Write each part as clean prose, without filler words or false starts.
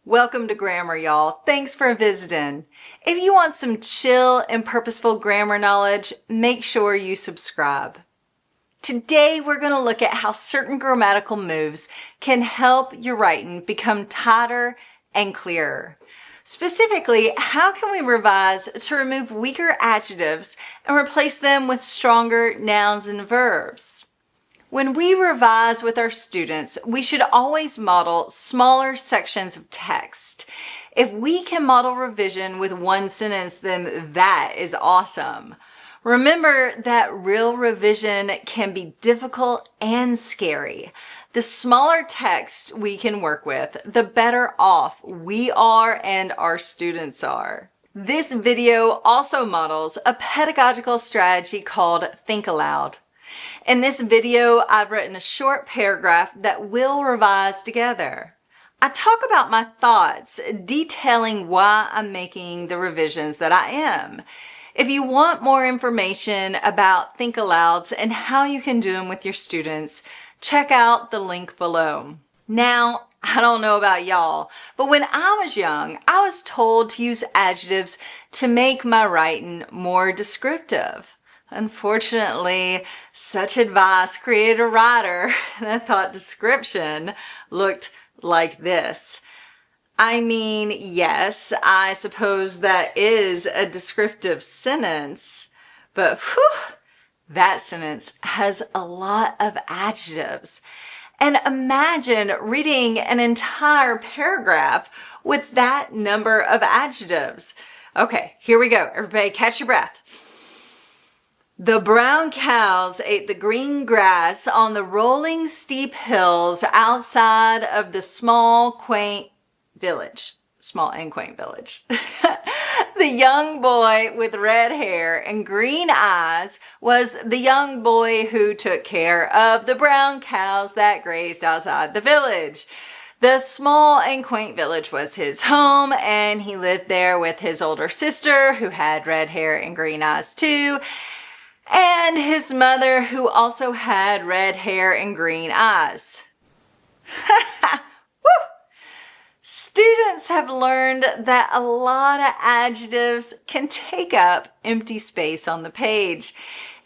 Welcome to Grammar, y'all. Thanks for visiting. If you want some chill and purposeful grammar knowledge, make sure you subscribe. Today, we're going to look at how certain grammatical moves can help your writing become tighter and clearer. Specifically, how can we revise to remove weaker adjectives and replace them with stronger nouns and verbs? When we revise with our students, we should always model smaller sections of text. If we can model revision with one sentence, then that is awesome. Remember that real revision can be difficult and scary. The smaller text we can work with, the better off we are and our students are. This video also models a pedagogical strategy called Think Aloud. In this video, I've written a short paragraph that we'll revise together. I talk about my thoughts, detailing why I'm making the revisions that I am. If you want more information about Think Alouds and how you can do them with your students, check out the link below. Now, I don't know about y'all, but when I was young, I was told to use adjectives to make my writing more descriptive. Unfortunately, such advice created a writer that thought description looked like this. I mean, yes, I suppose that is a descriptive sentence, but that sentence has a lot of adjectives. And imagine reading an entire paragraph with that number of adjectives. Okay, here we go. Everybody catch your breath. The brown cows ate the green grass on the rolling steep hills outside of the small and quaint village. The young boy with red hair and green eyes was the young boy who took care of the brown cows that grazed outside the village. The small and quaint village was his home, and he lived there with his older sister, who had red hair and green eyes too, and his mother, who also had red hair and green eyes. Woo! Students have learned that a lot of adjectives can take up empty space on the page.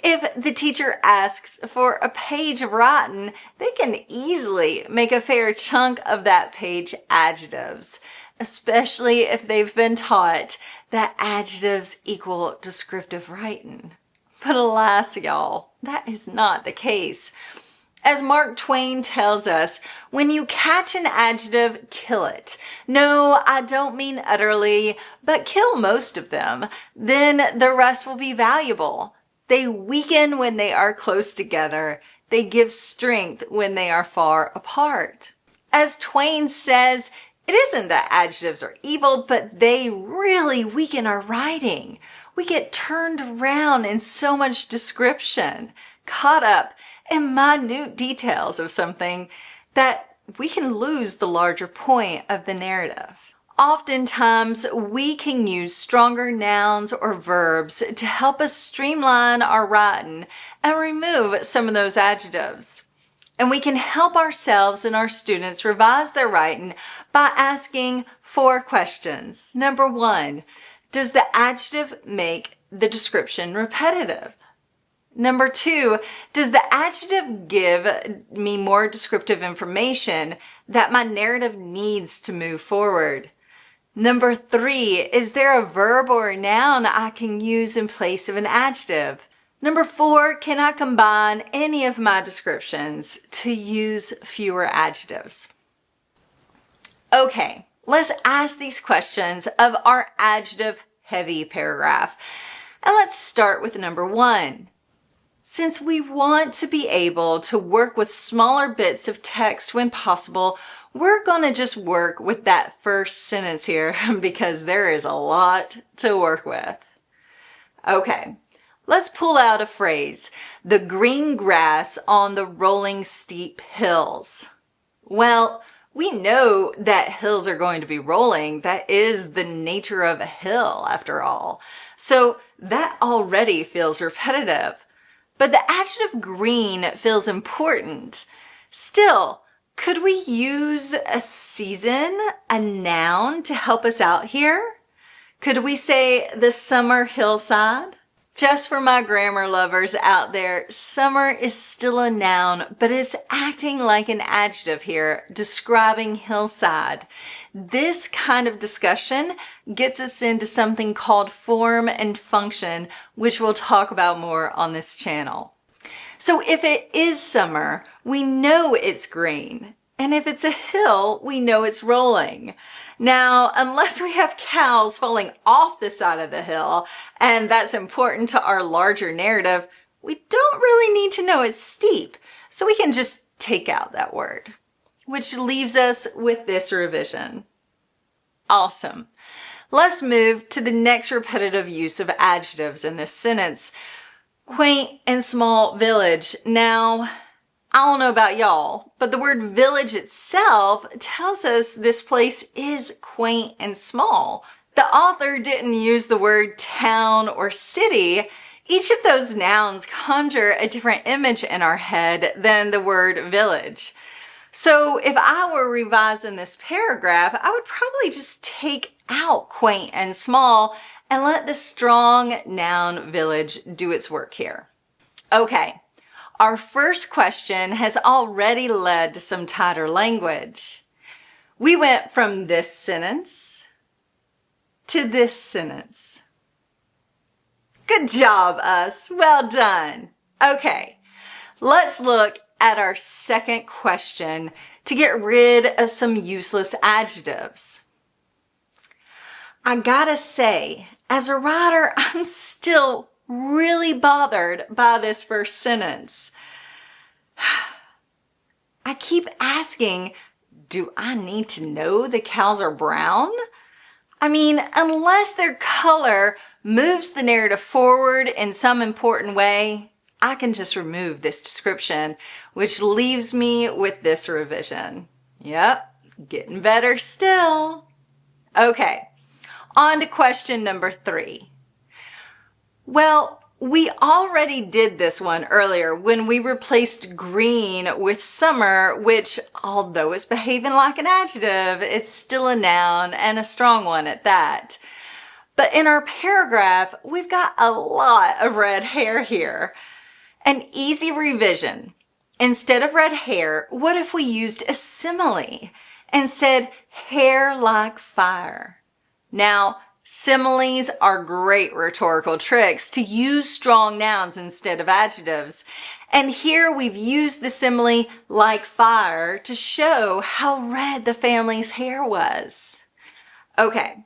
If the teacher asks for a page of writing, they can easily make a fair chunk of that page adjectives, especially if they've been taught that adjectives equal descriptive writing. But alas, y'all, that is not the case. As Mark Twain tells us, when you catch an adjective, kill it. No, I don't mean utterly, but kill most of them. Then the rest will be valuable. They weaken when they are close together. They give strength when they are far apart. As Twain says, it isn't that adjectives are evil, but they really weaken our writing. We get turned around in so much description, caught up in minute details of something that we can lose the larger point of the narrative. Oftentimes, we can use stronger nouns or verbs to help us streamline our writing and remove some of those adjectives. And we can help ourselves and our students revise their writing by asking 4 questions. Number 1, does the adjective make the description repetitive? Number 2, does the adjective give me more descriptive information that my narrative needs to move forward? Number 3, is there a verb or a noun I can use in place of an adjective? Number 4, can I combine any of my descriptions to use fewer adjectives? Okay, let's ask these questions of our adjective-heavy paragraph. And let's start with number 1. Since we want to be able to work with smaller bits of text when possible, we're going to just work with that first sentence here because there is a lot to work with. Okay, let's pull out a phrase. The green grass on the rolling steep hills. Well, we know that hills are going to be rolling. That is the nature of a hill, after all. So that already feels repetitive. But the adjective green feels important. Still, Could we use a season, a noun, to help us out here? Could we say the summer hillside? Just for my grammar lovers out there, summer is still a noun, but it's acting like an adjective here, describing hillside. This kind of discussion gets us into something called form and function, which we'll talk about more on this channel. So if it is summer, we know it's green. And if it's a hill, we know it's rolling. Now, unless we have cows falling off the side of the hill, and that's important to our larger narrative, we don't really need to know it's steep. So we can just take out that word, which leaves us with this revision. Awesome. Let's move to the next repetitive use of adjectives in this sentence. Quaint and small village. Now, I don't know about y'all, but the word village itself tells us this place is quaint and small. The author didn't use the word town or city. Each of those nouns conjure a different image in our head than the word village. So if I were revising this paragraph, I would probably just take out quaint and small and let the strong noun village do its work here. Okay. Our first question has already led to some tighter language. We went from this sentence to this sentence. Good job, us. Well done. Okay, let's look at our second question to get rid of some useless adjectives. I gotta say, as a writer, I'm still really bothered by this first sentence. I keep asking, do I need to know the cows are brown? I mean, unless their color moves the narrative forward in some important way, I can just remove this description, which leaves me with this revision. Yep, getting better still. Okay, on to question number 3. Well, we already did this one earlier when we replaced green with summer, which, although it's behaving like an adjective, it's still a noun and a strong one at that. But in our paragraph, we've got a lot of red hair here. An easy revision. Instead of red hair, what if we used a simile and said hair like fire? Now, similes are great rhetorical tricks to use strong nouns instead of adjectives. And here we've used the simile like fire to show how red the family's hair was. Okay,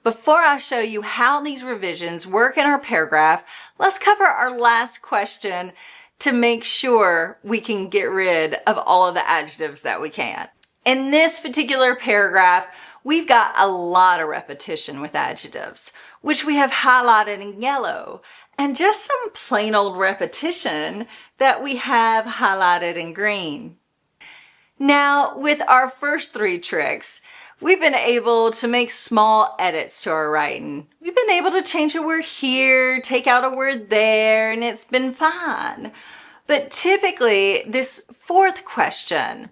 before I show you how these revisions work in our paragraph, let's cover our last question to make sure we can get rid of all of the adjectives that we can. In this particular paragraph, we've got a lot of repetition with adjectives, which we have highlighted in yellow, and just some plain old repetition that we have highlighted in green. Now, with our first 3 tricks, we've been able to make small edits to our writing. We've been able to change a word here, take out a word there, and it's been fine. But typically, this 4th question,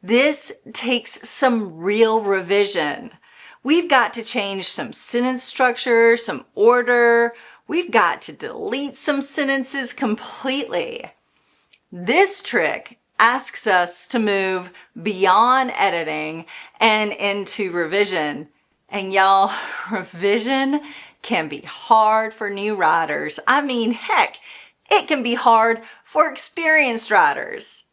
this takes some real revision. We've got to change some sentence structure, some order. We've got to delete some sentences completely. This trick asks us to move beyond editing and into revision. And y'all, revision can be hard for new writers. I mean, heck, it can be hard for experienced writers.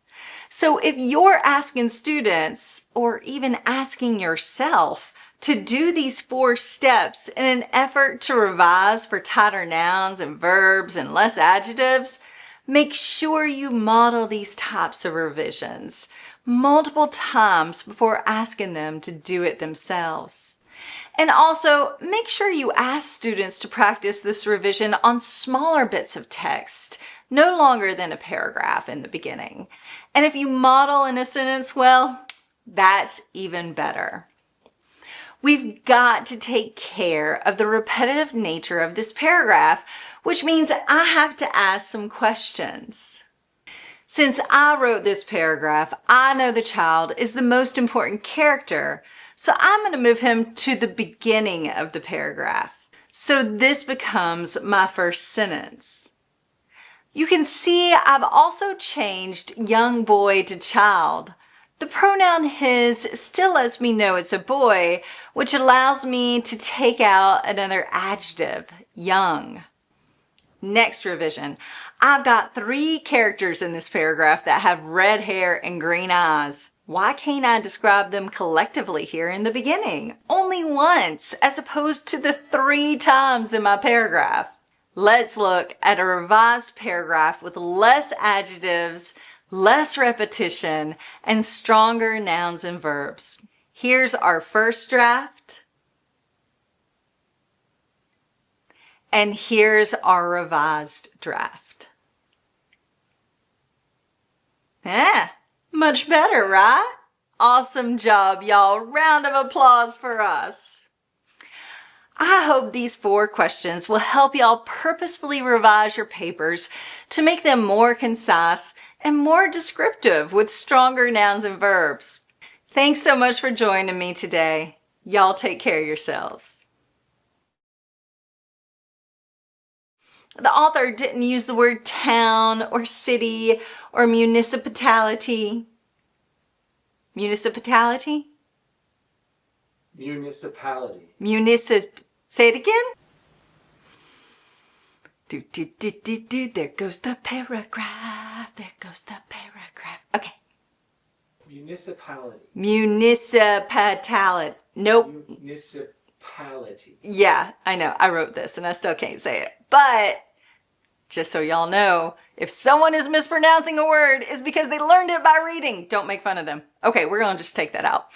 So if you're asking students or even asking yourself to do these 4 steps in an effort to revise for tighter nouns and verbs and less adjectives, make sure you model these types of revisions multiple times before asking them to do it themselves. And also, make sure you ask students to practice this revision on smaller bits of text, no longer than a paragraph in the beginning. And if you model in a sentence, well, that's even better. We've got to take care of the repetitive nature of this paragraph, which means I have to ask some questions. Since I wrote this paragraph, I know the child is the most important character, so I'm going to move him to the beginning of the paragraph. So this becomes my first sentence. You can see I've also changed young boy to child. The pronoun his still lets me know it's a boy, which allows me to take out another adjective, young. Next revision. I've got 3 characters in this paragraph that have red hair and green eyes. Why can't I describe them collectively here in the beginning? Only once, as opposed to the 3 times in my paragraph. Let's look at a revised paragraph with less adjectives, less repetition, and stronger nouns and verbs. Here's our first draft. And here's our revised draft. Much better, right? Awesome job, y'all. Round of applause for us. I hope these 4 questions will help y'all purposefully revise your papers to make them more concise and more descriptive with stronger nouns and verbs. Thanks so much for joining me today. Y'all take care of yourselves. The author didn't use the word town or city or municipality. Municipality? Municipality. Say it again. There goes the paragraph. There goes the paragraph. Okay. Municipality. Municipality. Nope. Municipality. Yeah, I know. I wrote this and I still can't say it. But just so y'all know, if someone is mispronouncing a word, it's because they learned it by reading. Don't make fun of them. Okay, we're going to just take that out.